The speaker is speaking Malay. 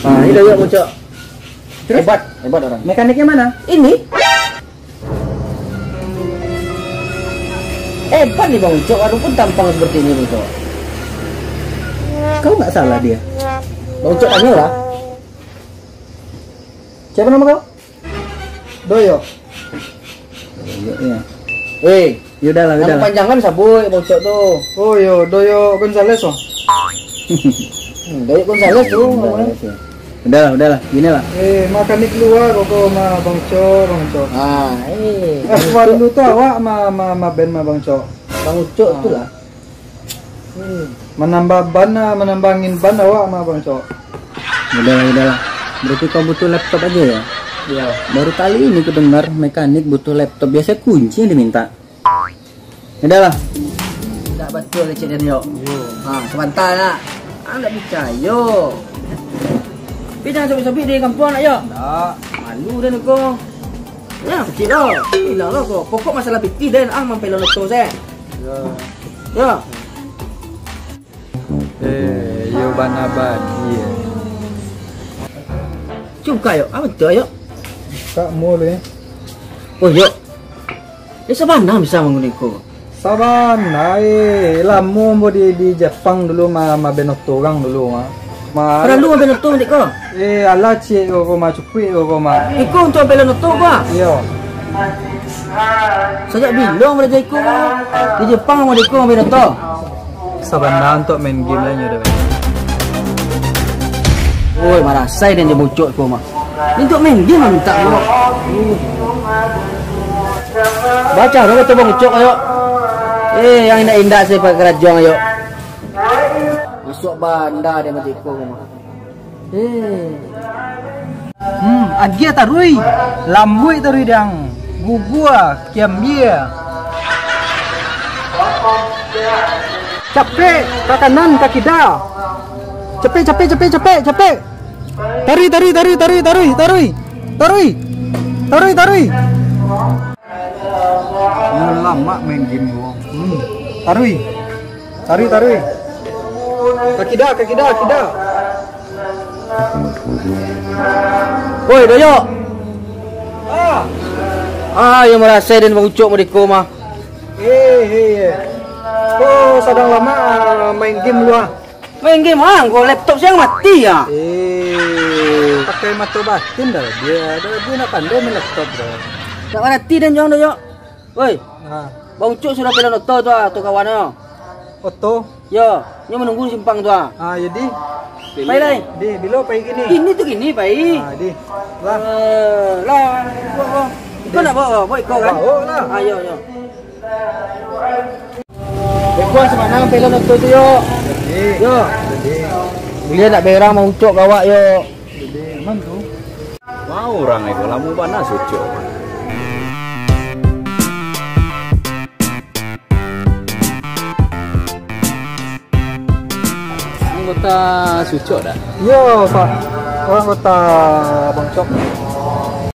Ah, ini doyok Ucok. Terus? Hebat orang. Mekaniknya mana? Ini. Hebat nih Bang Ucok, walaupun tampang seperti ini Ucok. Kau nggak salah dia. Bang Ucok tanya lah. Siapa nama kau? Doyok. Iya. Yaudah lah. Nama panjangan Saboy Bang Ucok tuh. Oh yo, Doyok Gonzales oh. Doyok Gonzales tuh. Udahlah, gini lah. Makanik luar kok Bang Cok. Dulu tuh awak ben Bang Cok. Bang Ucok tuh lah. Menambangin ban awak Bang Cok. Udahlah. Berarti kau butuh laptop aja ya? Iya. Baru kali ini ku dengar mekanik butuh laptop. Biasanya kunci yang diminta. Udahlah. Tidak betul lecet dia. Sebentar nak. Anda percaya. Tapi jangan sampai-sampai di kampung nak, Yok. Tak. Malu dah nak kau. Ya, kecil dah. Hilang lah kau. Pokok masalah piti dan mampir lalu tu saya. Ya. Yo banabadi. Cuka, Yok. Apa tu, Yok? Tak boleh. Oh, Yok. Sabana bisa mengunik kau. Sabana, lamu mau di Jepang dulu benotto orang dulu Perlu ambil noto nanti kau. Ala cik kau cukui kau Ikut untuk ambil noto kau. Iya. Sejak bilang boleh jadi kau. Di Jepang mau ikut ambil noto. Sabana untuk main game lainnya dah. Oi, marah saya dan dia bocok kau mah. Untuk main game minta kau. Baca dong tu bang bocok ayo. Yang indah-indah saya pakai kerajaan ayo. Masuk bandar dia mati kau mah. Agia tarui. Lambui tarui dang. Gugua kiam dia. Capek, ke kanan, ke kiri. Capek. Tarui. Lama main game gua. Tarui. Kaki dah. Woi, Doyok. Yang merasa dan mengucuk mereka mah. Oh, sedang lama main game lu Main game kau laptop saya mati ya. Pakai mata batin dah dia nak pandai main laptop dah. Tak mati dan jangan Doyok. Woi. Bang Ucuk sudah pilih noto tu kawannya. Oto? Ya, dia menunggu di simpang tu jadi. Pai lai. Di bilo pai gini. Ini tu gini pai. Di. Lah. Kau nak bawa kau kan? Bawa lah. Ayo. Kau semana pilih noto tu yo. Yo. Dia nak berang mau Ucuk gawak yo. Jadi aman tu. Mau orang itu lamu panas Ucuk. Kota Sucuk dah. Yo, Pak. Orang kota Bang Cok.